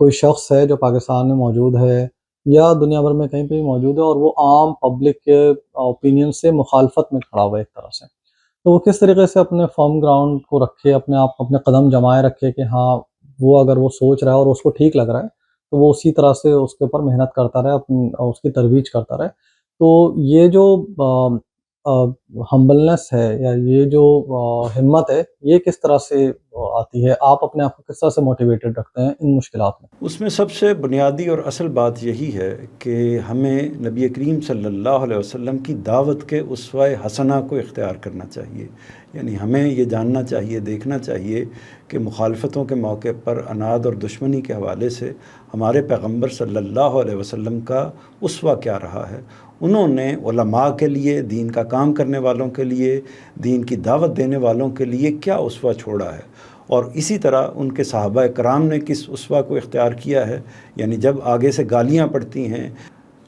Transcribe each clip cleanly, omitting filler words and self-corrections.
کوئی شخص ہے جو پاکستان میں موجود ہے یا دنیا بھر میں کہیں پہ بھی موجود ہے اور وہ عام پبلک کے اوپینین سے مخالفت میں کھڑا ہوا ہے ایک طرح سے، تو وہ کس طریقے سے اپنے فرم گراؤنڈ کو رکھے، اپنے آپ اپنے قدم جمائے رکھے کہ ہاں وہ اگر وہ سوچ رہا ہے اور اس کو ٹھیک لگ رہا ہے تو وہ اسی طرح سے اس کے اوپر محنت کرتا رہے، اس کی ترویج کرتا رہے۔ تو یہ جو ہمبلنس ہے یا یہ جو ہمت ہے، یہ کس طرح سے آتی ہے؟ آپ اپنے آپ کو کس طرح سے موٹیویٹڈ رکھتے ہیں ان مشکلات میں؟ اس میں سب سے بنیادی اور اصل بات یہی ہے کہ ہمیں نبی کریم صلی اللہ علیہ وسلم کی دعوت کے اسوہ حسنہ کو اختیار کرنا چاہیے۔ یعنی ہمیں یہ جاننا چاہیے، دیکھنا چاہیے کہ مخالفتوں کے موقع پر اناد اور دشمنی کے حوالے سے ہمارے پیغمبر صلی اللہ علیہ وسلم کا اسوہ کیا رہا ہے۔ انہوں نے علماء کے لیے، دین کا کام کرنے والوں کے لیے، دین کی دعوت دینے والوں کے لیے کیا اسوہ چھوڑا ہے، اور اسی طرح ان کے صحابہ کرام نے کس اسوہ کو اختیار کیا ہے۔ یعنی جب آگے سے گالیاں پڑتی ہیں،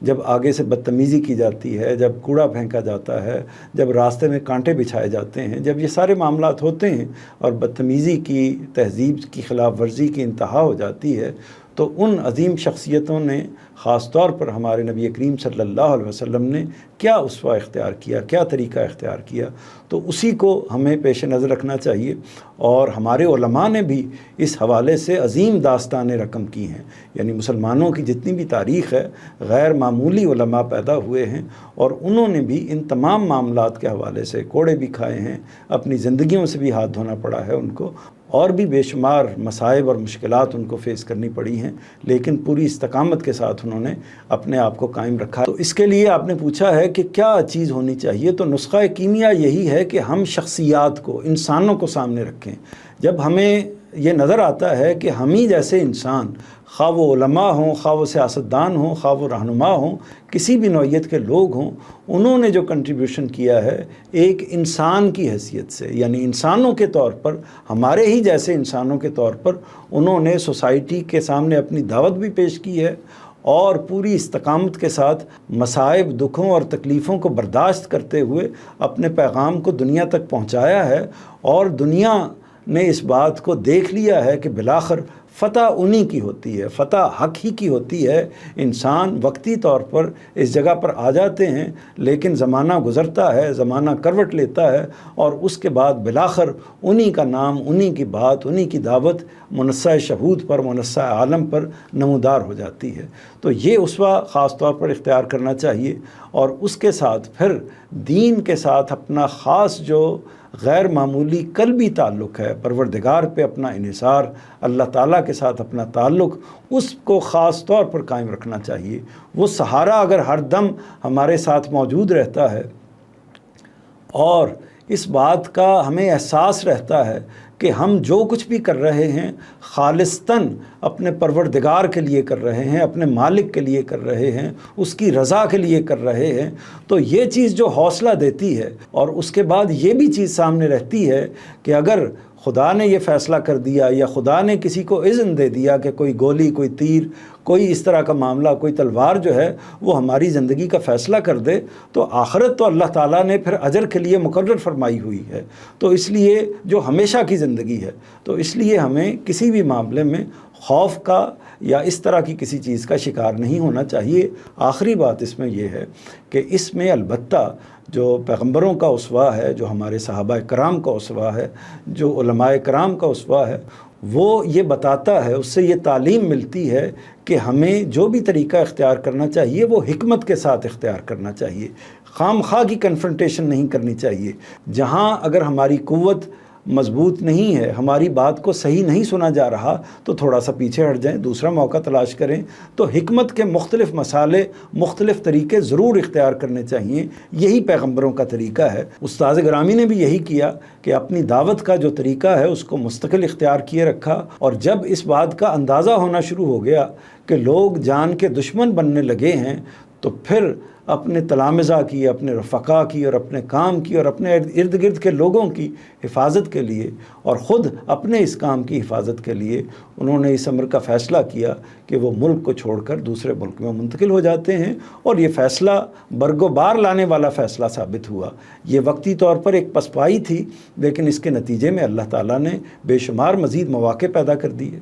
جب آگے سے بدتمیزی کی جاتی ہے، جب کوڑا پھینکا جاتا ہے، جب راستے میں کانٹے بچھائے جاتے ہیں، جب یہ سارے معاملات ہوتے ہیں اور بدتمیزی کی، تہذیب کی خلاف ورزی کی انتہا ہو جاتی ہے، تو ان عظیم شخصیتوں نے خاص طور پر ہمارے نبی کریم صلی اللہ علیہ وسلم نے کیا اسوہ اختیار کیا، کیا طریقہ اختیار کیا، تو اسی کو ہمیں پیش نظر رکھنا چاہیے۔ اور ہمارے علماء نے بھی اس حوالے سے عظیم داستانیں رقم کی ہیں۔ یعنی مسلمانوں کی جتنی بھی تاریخ ہے، غیر معمولی علماء پیدا ہوئے ہیں اور انہوں نے بھی ان تمام معاملات کے حوالے سے کوڑے بھی کھائے ہیں، اپنی زندگیوں سے بھی ہاتھ دھونا پڑا ہے ان کو، اور بھی بے شمار مصائب اور مشکلات ان کو فیس کرنی پڑی ہیں، لیکن پوری استقامت کے ساتھ انہوں نے اپنے آپ کو قائم رکھا۔ تو اس کے لیے آپ نے پوچھا ہے کہ کیا چیز ہونی چاہیے، تو نسخہ کیمیا یہی ہے کہ ہم شخصیات کو، انسانوں کو سامنے رکھیں۔ جب ہمیں یہ نظر آتا ہے کہ ہم ہی جیسے انسان، خواہ وہ علماء ہوں، خواہ وہ سیاستدان ہوں، خواہ وہ رہنما ہوں، کسی بھی نوعیت کے لوگ ہوں، انہوں نے جو کنٹریبیوشن کیا ہے ایک انسان کی حیثیت سے، یعنی انسانوں کے طور پر، ہمارے ہی جیسے انسانوں کے طور پر انہوں نے سوسائٹی کے سامنے اپنی دعوت بھی پیش کی ہے اور پوری استقامت کے ساتھ مصائب، دکھوں اور تکلیفوں کو برداشت کرتے ہوئے اپنے پیغام کو دنیا تک پہنچایا ہے، اور دنیا نے اس بات کو دیکھ لیا ہے کہ بالآخر فتح انہی کی ہوتی ہے، فتح حق ہی کی ہوتی ہے۔ انسان وقتی طور پر اس جگہ پر آ جاتے ہیں، لیکن زمانہ گزرتا ہے، زمانہ کروٹ لیتا ہے، اور اس کے بعد بالآخر انہی کا نام، انہی کی بات، انہی کی دعوت منصہ شہود پر، منصہ عالم پر نمودار ہو جاتی ہے۔ تو یہ اسوہ خاص طور پر اختیار کرنا چاہیے، اور اس کے ساتھ پھر دین کے ساتھ اپنا خاص جو غیر معمولی قلبی تعلق ہے، پروردگار پہ اپنا انحصار، اللہ تعالیٰ کے ساتھ اپنا تعلق، اس کو خاص طور پر قائم رکھنا چاہیے۔ وہ سہارا اگر ہر دم ہمارے ساتھ موجود رہتا ہے اور اس بات کا ہمیں احساس رہتا ہے کہ ہم جو کچھ بھی کر رہے ہیں خالصتاً اپنے پروردگار کے لیے کر رہے ہیں، اپنے مالک کے لیے کر رہے ہیں، اس کی رضا کے لیے کر رہے ہیں، تو یہ چیز جو حوصلہ دیتی ہے، اور اس کے بعد یہ بھی چیز سامنے رہتی ہے کہ اگر خدا نے یہ فیصلہ کر دیا یا خدا نے کسی کو اذن دے دیا کہ کوئی گولی، کوئی تیر، کوئی اس طرح کا معاملہ، کوئی تلوار جو ہے وہ ہماری زندگی کا فیصلہ کر دے، تو آخرت تو اللہ تعالیٰ نے پھر اجر کے لیے مقرر فرمائی ہوئی ہے، تو اس لیے جو ہمیشہ کی زندگی ہے، تو اس لیے ہمیں کسی بھی معاملے میں خوف کا یا اس طرح کی کسی چیز کا شکار نہیں ہونا چاہیے۔ آخری بات اس میں یہ ہے کہ اس میں البتہ جو پیغمبروں کا اسوہ ہے، جو ہمارے صحابہ کرام کا اسوہ ہے، جو علماء کرام کا اسوہ ہے، وہ یہ بتاتا ہے، اس سے یہ تعلیم ملتی ہے کہ ہمیں جو بھی طریقہ اختیار کرنا چاہیے وہ حکمت کے ساتھ اختیار کرنا چاہیے، خام خواہ کی کنفرنٹیشن نہیں کرنی چاہیے۔ جہاں اگر ہماری قوت مضبوط نہیں ہے، ہماری بات کو صحیح نہیں سنا جا رہا، تو تھوڑا سا پیچھے ہٹ جائیں، دوسرا موقع تلاش کریں۔ تو حکمت کے مختلف مسالے، مختلف طریقے ضرور اختیار کرنے چاہیے، یہی پیغمبروں کا طریقہ ہے۔ استاذ گرامی نے بھی یہی کیا کہ اپنی دعوت کا جو طریقہ ہے اس کو مستقل اختیار کیے رکھا، اور جب اس بات کا اندازہ ہونا شروع ہو گیا کہ لوگ جان کے دشمن بننے لگے ہیں، تو پھر اپنے تلامذہ کی، اپنے رفقا کی، اور اپنے کام کی، اور اپنے ارد گرد کے لوگوں کی حفاظت کے لیے، اور خود اپنے اس کام کی حفاظت کے لیے انہوں نے اس امر کا فیصلہ کیا کہ وہ ملک کو چھوڑ کر دوسرے ملک میں منتقل ہو جاتے ہیں، اور یہ فیصلہ برگ و بار لانے والا فیصلہ ثابت ہوا۔ یہ وقتی طور پر ایک پسپائی تھی، لیکن اس کے نتیجے میں اللہ تعالیٰ نے بے شمار مزید مواقع پیدا کر دیے۔